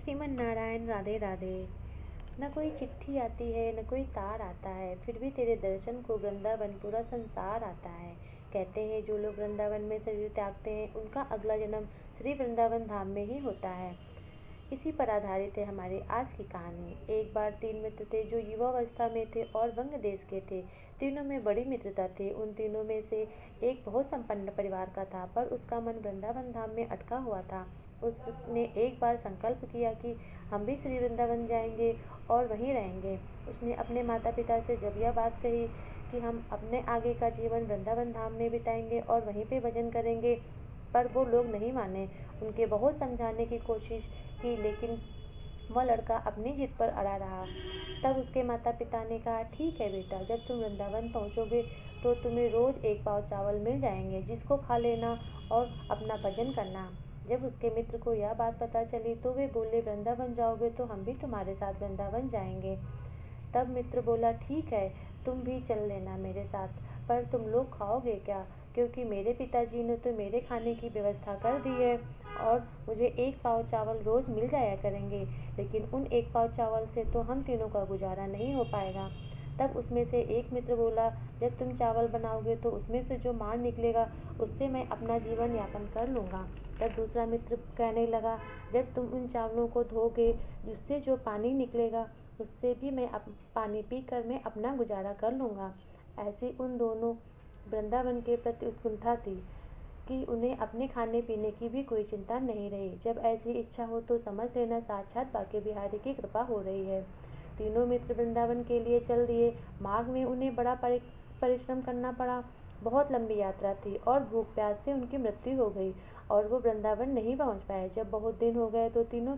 श्रीमन नारायण राधे राधे। न कोई चिट्ठी आती है न कोई तार आता है, फिर भी तेरे दर्शन को वृंदावन पूरा संसार आता है। कहते हैं जो लोग वृंदावन में शरीर त्यागते हैं उनका अगला जन्म श्री वृंदावन धाम में ही होता है। इसी पर आधारित है हमारी आज की कहानी। एक बार 3 मित्र थे जो युवावस्था में थे और वंग देश के थे। तीनों में बड़ी मित्रता थी। उन तीनों में से एक बहुत संपन्न परिवार का था, पर उसका मन वृंदावन धाम में अटका हुआ था। उसने एक बार संकल्प किया कि हम भी श्री वृंदावन जाएंगे और वहीं रहेंगे। उसने अपने माता पिता से जब यह बात कही कि हम अपने आगे का जीवन वृंदावन धाम में बिताएंगे और वहीं पे भजन करेंगे, पर वो लोग नहीं माने। उनके बहुत समझाने की कोशिश की, लेकिन वह लड़का अपनी जिद पर अड़ा रहा। तब उसके माता पिता ने कहा, ठीक है बेटा, जब तुम वृंदावन पहुँचोगे तो तुम्हें रोज 1 पाव चावल मिल जाएंगे, जिसको खा लेना और अपना भजन करना। जब उसके मित्र को यह बात पता चली तो वे बोले, वृंदावन जाओगे तो हम भी तुम्हारे साथ वृंदावन जाएंगे। तब मित्र बोला, ठीक है, तुम भी चल लेना मेरे साथ, पर तुम लोग खाओगे क्या? क्योंकि मेरे पिताजी ने तो मेरे खाने की व्यवस्था कर दी है और मुझे 1 पाव चावल रोज मिल जाया करेंगे, लेकिन उन 1 पाव चावल से तो हम तीनों का गुजारा नहीं हो पाएगा। तब उसमें से एक मित्र बोला, जब तुम चावल बनाओगे तो उसमें से जो मार निकलेगा उससे मैं अपना जीवन यापन कर लूँगा। तब दूसरा मित्र कहने लगा, जब तुम उन चावलों को धोगे जिससे जो पानी निकलेगा उससे भी मैं पानी पीकर मैं अपना गुजारा कर लूँगा। ऐसी उन दोनों वृंदावन के प्रति उत्कंठा थी कि उन्हें अपने खाने पीने की भी कोई चिंता नहीं रही। जब ऐसी इच्छा हो तो समझ लेना साक्षात बांके बिहारी की कृपा हो रही है। तीनों मित्र वृंदावन के लिए चल दिए। मार्ग में उन्हें बड़ा परिश्रम करना पड़ा। बहुत लंबी यात्रा थी और भूख प्यास से उनकी मृत्यु हो गई और वो वृंदावन नहीं पहुंच पाए। जब बहुत दिन हो गए तो तीनों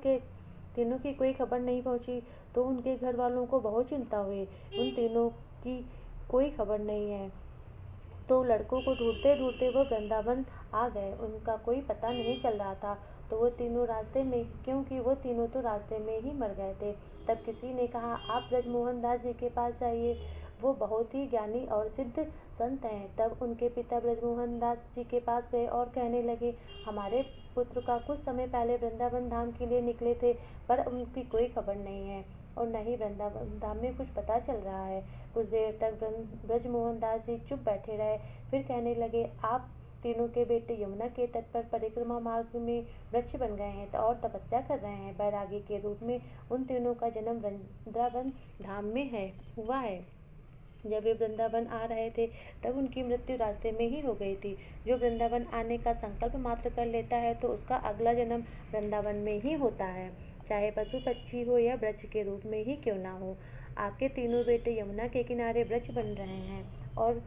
की कोई खबर नहीं पहुंची तो उनके घर वालों को बहुत चिंता हुई। उन तीनों की कोई खबर नहीं है तो लड़कों को ढूंढते ढूंढते वो वृंदावन आ गए। उनका कोई पता नहीं चल रहा था तो वो तीनों रास्ते में क्योंकि वो तीनों तो रास्ते में ही मर गए थे। तब किसी ने कहा, आप ब्रजमोहन दास जी के पास जाइए, वो बहुत ही ज्ञानी और सिद्ध संत हैं। तब उनके पिता ब्रजमोहन दास जी के पास गए और कहने लगे, हमारे पुत्र का कुछ समय पहले वृंदावन धाम के लिए निकले थे, पर उनकी कोई खबर नहीं है और न ही वृंदावन धाम में कुछ पता चल रहा है। कुछ देर तक ब्रजमोहन दास जी चुप बैठे रहे, फिर कहने लगे, आप तीनों के बेटे यमुना के तट पर परिक्रमा मार्ग में वृक्ष बन गए हैं और तपस्या कर रहे हैं। बैरागी के रूप में उन तीनों का जन्म वृंदावन धाम में हुआ है। जब वे वृंदावन आ रहे थे तब उनकी मृत्यु रास्ते में ही हो गई थी। जो वृंदावन आने का संकल्प मात्र कर लेता है तो उसका अगला जन्म वृंदावन में ही होता है, चाहे पशु पक्षी हो या वृक्ष के रूप में ही क्यों ना हो। आपके तीनों बेटे यमुना के किनारे वृक्ष बन रहे हैं और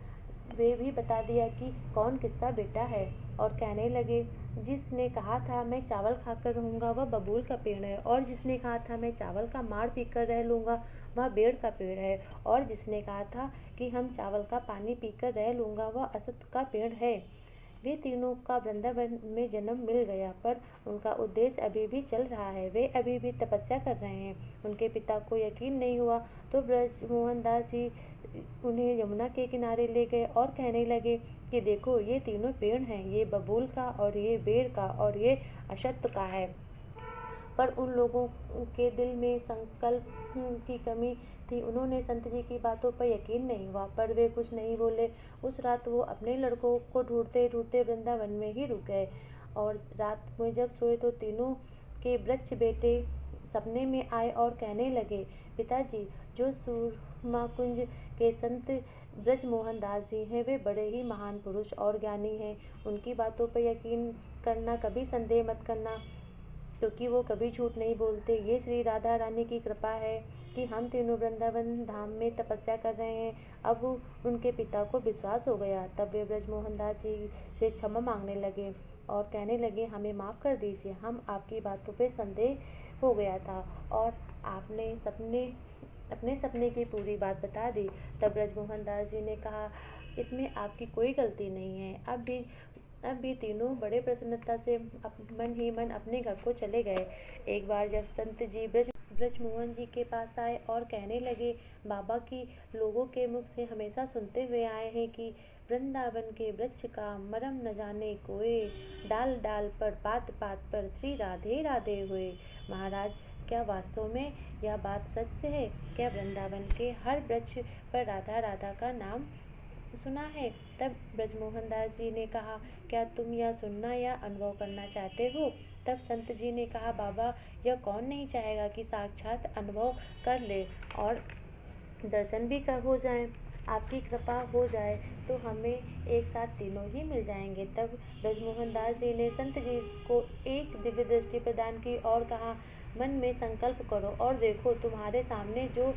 वे भी बता दिया कि कौन किसका बेटा है और कहने लगे, जिसने कहा था मैं चावल खाकर रहूँगा वह बबूल का पेड़ है, और जिसने कहा था मैं चावल का माड़ पीकर रह लूँगा वह बेर का पेड़ है, और जिसने कहा था कि हम चावल का पानी पीकर रह लूँगा वह असत का पेड़ है। वे तीनों का वृंदावन में जन्म मिल गया, पर उनका उद्देश्य अभी भी चल रहा है। वे अभी भी तपस्या कर रहे हैं। उनके पिता को यकीन नहीं हुआ तो ब्रजमोहन दास जी उन्हें यमुना के किनारे ले गए और कहने लगे कि देखो, ये तीनों पेड़ हैं, ये बबूल का और ये बेर का और ये अश्वत्थ का है। पर उन लोगों के दिल में संकल्प की कमी थी। उन्होंने संत जी की बातों पर यकीन नहीं हुआ, पर वे कुछ नहीं बोले। उस रात वो अपने लड़कों को ढूंढते ढूंढते वृंदावन में ही रुक गए और रात में जब सोए तो तीनों के वृक्ष बेटे सपने में आए और कहने लगे, पिताजी, जो सूरमा कुंज के संत ब्रजमोहन दास जी हैं वे बड़े ही महान पुरुष और ज्ञानी हैं। उनकी बातों पर यकीन करना, कभी संदेह मत करना, क्योंकि वो कभी झूठ नहीं बोलते। ये श्री राधा रानी की कृपा है कि हम तीनों वृंदावन धाम में तपस्या कर रहे हैं। अब उनके पिता को विश्वास हो गया। तब वे ब्रजमोहन दास जी से क्षमा मांगने लगे और कहने लगे, हमें माफ़ कर दीजिए, हम आपकी बातों पे संदेह हो गया था और आपने अपने सपने की पूरी बात बता दी। तब ब्रजमोहन दास जी ने कहा, इसमें आपकी कोई गलती नहीं है। अब भी तीनों बड़े प्रसन्नता से मन ही मन अपने घर को चले गए। एक बार जब संत जी ब्रजमोहन जी के पास आए और कहने लगे, बाबा की लोगों के मुख से हमेशा सुनते हुए आए हैं कि वृंदावन के वृक्ष का मरम न जाने कोई, डाल डाल पर पात पात पर श्री राधे राधे हुए। महाराज, क्या वास्तव में यह बात सत्य है? क्या वृंदावन के हर वृक्ष पर राधा राधा का नाम सुना है? तब ब्रजमोहन दास जी ने कहा, क्या तुम यह सुनना या अनुभव करना चाहते हो? तब संत जी ने कहा, बाबा, यह कौन नहीं चाहेगा कि साक्षात अनुभव कर ले और दर्शन भी हो जाए। आपकी कृपा हो जाए तो हमें एक साथ तीनों ही मिल जाएंगे। तब ब्रजमोहन दास जी ने संत जी को एक दिव्य दृष्टि प्रदान की और कहा, मन में संकल्प करो और देखो, तुम्हारे सामने जो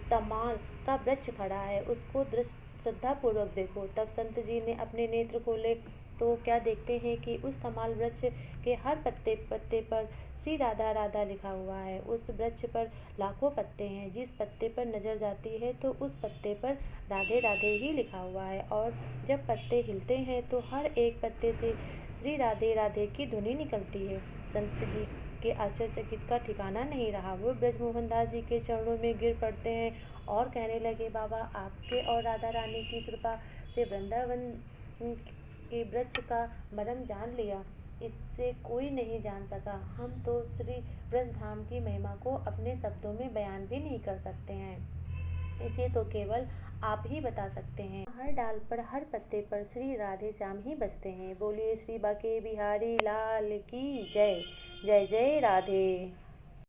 तमाल का वृक्ष खड़ा है उसको श्रद्धापूर्वक देखो। तब संत जी ने अपने नेत्र खोले तो क्या देखते हैं कि उस तमाल वृक्ष के हर पत्ते पत्ते पर श्री राधा राधा लिखा हुआ है। उस वृक्ष पर लाखों पत्ते हैं, जिस पत्ते पर नजर जाती है तो उस पत्ते पर राधे राधे ही लिखा हुआ है, और जब पत्ते हिलते हैं तो हर एक पत्ते से श्री राधे राधे की ध्वनि निकलती है। संत जी के आश्चर्यचकित का ठिकाना नहीं रहा। वो ब्रजमोहन दास जी के चरणों में गिर पड़ते हैं और कहने लगे, बाबा, आपके और राधा रानी की कृपा से वृंदावन के वृक्ष का मर्म जान लिया। इससे कोई नहीं जान सका। हम तो श्री ब्रज धाम की महिमा को अपने शब्दों में बयान भी नहीं कर सकते हैं। इसे तो केवल आप ही बता सकते हैं। हर डाल पर, हर पत्ते पर श्री राधे श्याम ही बसते हैं। बोलिए श्री बांके बिहारी लाल की जय। जय जय राधे।